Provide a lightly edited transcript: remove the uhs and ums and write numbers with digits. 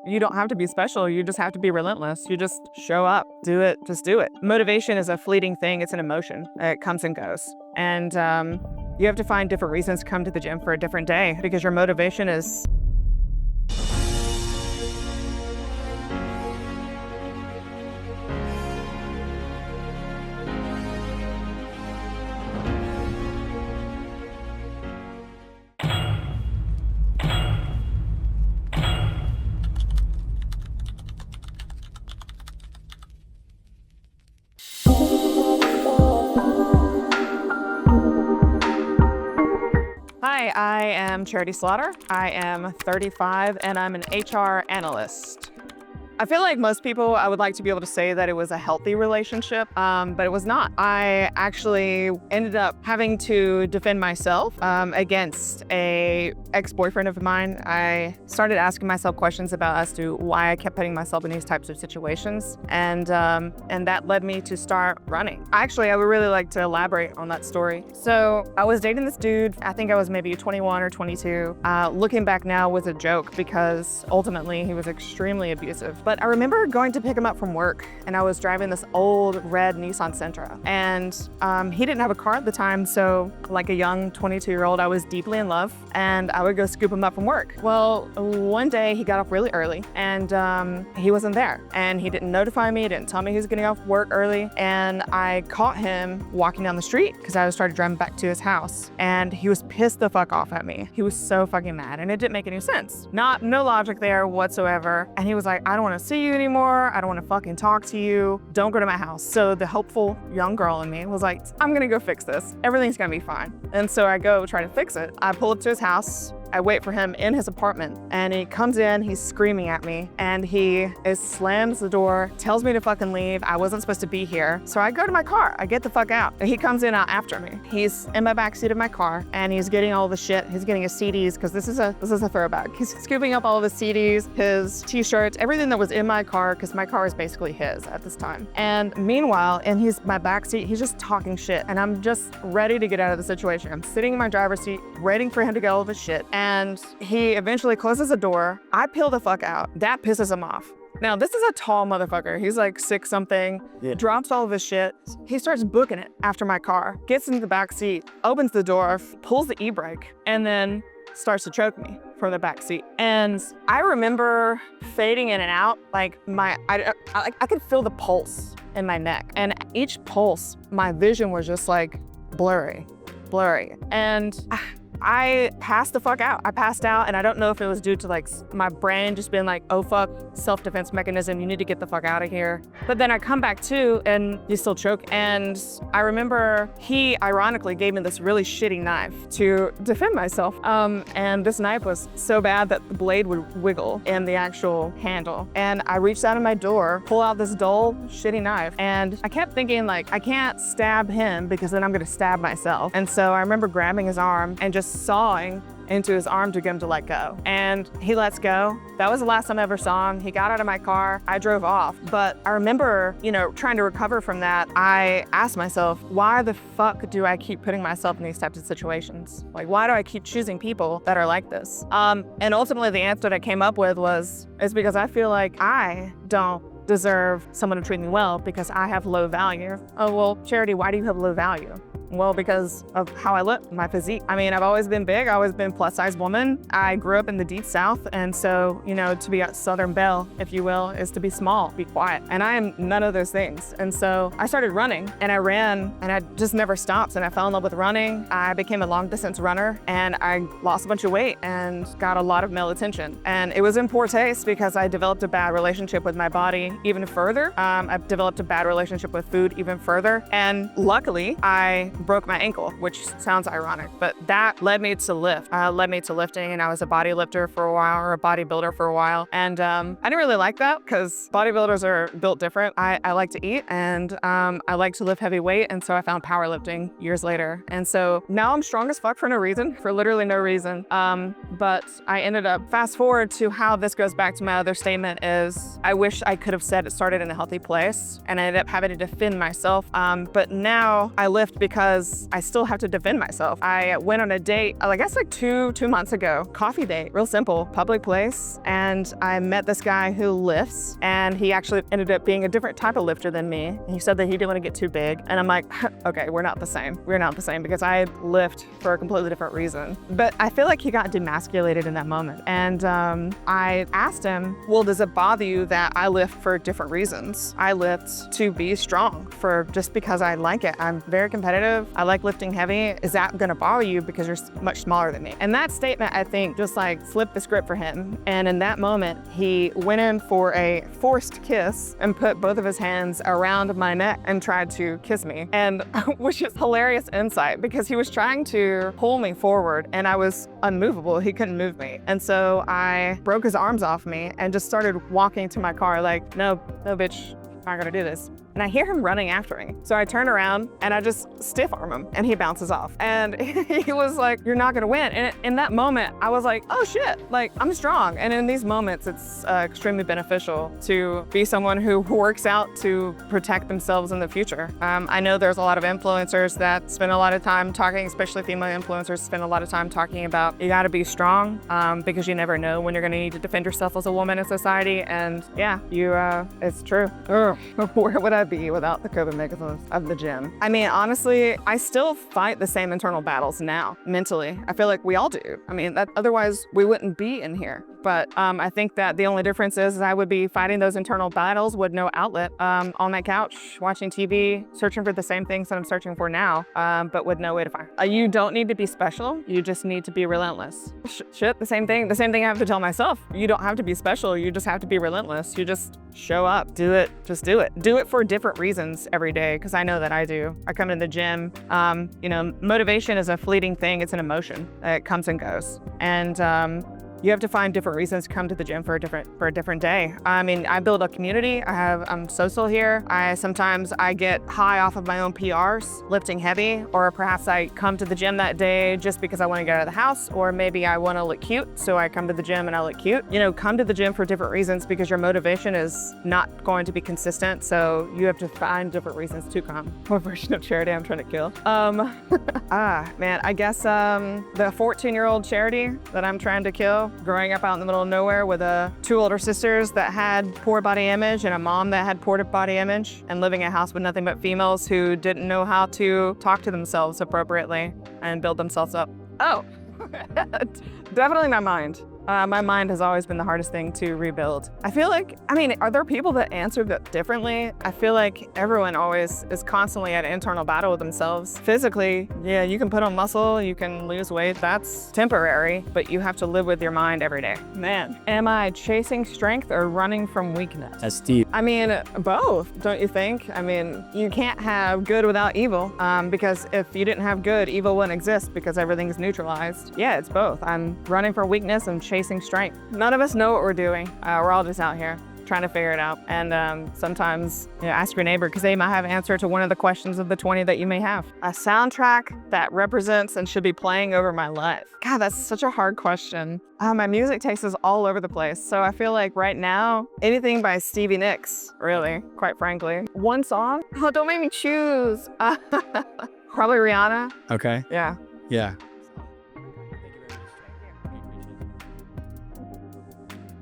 You don't have to be special. You just have to be relentless. You just show up, do it, just do it. Motivation is a fleeting thing. It's an emotion. It comes and goes. And you have to find different reasons to come to the gym for a different day because your motivation is Hi, I am Charity Slaughter. I am 35 and I'm an HR analyst. I feel like most people, I would like to be able to say that it was a healthy relationship, but it was not. I actually ended up having to defend myself against a ex-boyfriend of mine. I started asking myself questions about as to why I kept putting myself in these types of situations, and that led me to start running. Actually, I would really like to elaborate on that story. So I was dating this dude. I think I was maybe 21 or 22. Looking back now was a joke because ultimately he was extremely abusive. But I remember going to pick him up from work and I was driving this old red Nissan Sentra, and he didn't have a car at the time. So like a young 22-year-old, I was deeply in love and I would go scoop him up from work. Well, one day he got off really early and he wasn't there and he didn't notify me, didn't tell me he was getting off work early. And I caught him walking down the street because I started driving back to his house and he was pissed the fuck off at me. He was so fucking mad and it didn't make any sense. No logic there whatsoever. And he was like, I don't want to see you anymore. I don't want to fucking talk to you. Don't go to my house. So the hopeful young girl in me was like, I'm gonna go fix this. Everything's gonna be fine. And so I go try to fix it. I pull up to his house. I wait for him in his apartment and he comes in, he's screaming at me and he slams the door, tells me to fucking leave. I wasn't supposed to be here. So I go to my car, I get the fuck out. And he comes in out after me. He's in my backseat of my car and he's getting all the shit. He's getting his CDs because this is a throwback. He's scooping up all of his CDs, his t-shirts, everything that was in my car because my car is basically his at this time. And meanwhile, in my backseat, he's just talking shit and I'm just ready to get out of the situation. I'm sitting in my driver's seat, waiting for him to get all of his shit. And he eventually closes the door. I peel the fuck out. That pisses him off. Now, this is a tall motherfucker. He's like 6 something, drops all of his shit. He starts booking it after my car, gets into the back seat, opens the door, pulls the e-brake, and then starts to choke me from the back seat. And I remember fading in and out, like I could feel the pulse in my neck. And each pulse, my vision was just like blurry. And I passed the fuck out. I passed out and I don't know if it was due to like my brain just being like, oh fuck, self-defense mechanism, you need to get the fuck out of here. But then I come back to and you still choke. And I remember he ironically gave me this really shitty knife to defend myself. And this knife was so bad that the blade would wiggle in the actual handle. And I reached out of my door, pull out this dull, shitty knife. And I kept thinking like, I can't stab him because then I'm gonna stab myself. And so I remember grabbing his arm and just sawing into his arm to get him to let go. And he lets go. That was the last time I ever saw him. He got out of my car, I drove off. But I remember, trying to recover from that, I asked myself, why the fuck do I keep putting myself in these types of situations? Like, why do I keep choosing people that are like this? And ultimately the answer that I came up with it's because I feel like I don't deserve someone to treat me well because I have low value. Oh, well, Charity, why do you have low value? Well, because of how I look, my physique. I mean, I've always been big, I've always been plus-size woman. I grew up in the deep South, and so, to be a Southern belle, if you will, is to be small, be quiet. And I am none of those things. And so I started running, and I ran, and I just never stopped, and I fell in love with running. I became a long-distance runner, and I lost a bunch of weight and got a lot of male attention. And it was in poor taste because I developed a bad relationship with my body even further. I've developed a bad relationship with food even further. And luckily, I broke my ankle, which sounds ironic, but that led me to lifting, and I was a body lifter for a while, or a bodybuilder for a while. And I didn't really like that because bodybuilders are built different. I like to eat and I like to lift heavy weight, and so I found powerlifting years later. And so now I'm strong as fuck for no reason, for literally no reason. But I ended up, fast forward to how this goes back to my other statement is, I wish I could have said, it started in a healthy place, and I ended up having to defend myself. But now I lift because I still have to defend myself. I went on a date, I guess like two months ago, coffee date, real simple, public place. And I met this guy who lifts, and he actually ended up being a different type of lifter than me. He said that he didn't want to get too big. And I'm like, okay, we're not the same. We're not the same, because I lift for a completely different reason. But I feel like he got demasculated in that moment. And I asked him, well, does it bother you that I lift for different reasons? I lift to be strong, for just because I like it. I'm very competitive. I like lifting heavy. Is that gonna bother you because you're much smaller than me? And that statement, I think, just like flipped the script for him. And in that moment, he went in for a forced kiss and put both of his hands around my neck and tried to kiss me. And which is hilarious insight, because he was trying to pull me forward and I was unmovable. He couldn't move me. And so I broke his arms off me and just started walking to my car like, no, bitch, I'm not gonna do this. And I hear him running after me. So I turn around and I just stiff arm him and he bounces off. And he was like, you're not gonna win. And in that moment, I was like, oh shit, like I'm strong. And in these moments, it's extremely beneficial to be someone who works out to protect themselves in the future. I know there's a lot of influencers that spend a lot of time talking, especially female influencers spend a lot of time talking about you gotta be strong because you never know when you're gonna need to defend yourself as a woman in society. And yeah, it's true. Where would I be without the coping mechanisms of the gym? I mean, honestly, I still fight the same internal battles now, mentally. I feel like we all do. I mean, otherwise we wouldn't be in here. But I think that the only difference is I would be fighting those internal battles with no outlet, on my couch, watching TV, searching for the same things that I'm searching for now, but with no way to find. You don't need to be special. You just need to be relentless. Shit, the same thing I have to tell myself. You don't have to be special. You just have to be relentless. You just show up, do it, just do it. Do it for different reasons every day, because I know that I do. I come to the gym, motivation is a fleeting thing. It's an emotion. It comes and goes. And you have to find different reasons to come to the gym for a different day. I mean, I build a community. I'm social here. Sometimes I get high off of my own PRs, lifting heavy, or perhaps I come to the gym that day just because I want to get out of the house, or maybe I want to look cute, so I come to the gym and I look cute. Come to the gym for different reasons, because your motivation is not going to be consistent, so you have to find different reasons to come. What version of Charity I'm trying to kill? Man, I guess the 14-year-old Charity that I'm trying to kill, growing up out in the middle of nowhere with two older sisters that had poor body image and a mom that had poor body image, and living in a house with nothing but females who didn't know how to talk to themselves appropriately and build themselves up. Oh, definitely my mind. My mind has always been the hardest thing to rebuild. I feel like, are there people that answer that differently? I feel like everyone always is constantly at an internal battle with themselves. Physically, yeah, you can put on muscle, you can lose weight, that's temporary, but you have to live with your mind every day. Man, am I chasing strength or running from weakness? That's deep. Both, don't you think? You can't have good without evil, because if you didn't have good, evil wouldn't exist, because everything is neutralized. Yeah, it's both. I'm running from weakness and chasing strength. None of us know what we're doing. We're all just out here trying to figure it out. And sometimes, ask your neighbor, because they might have an answer to one of the questions of the 20 that you may have. A soundtrack that represents and should be playing over my life. God, that's such a hard question. My music taste is all over the place. So I feel like right now, anything by Stevie Nicks, really, quite frankly. One song? Oh, don't make me choose. Probably Rihanna. Okay. Yeah. Yeah.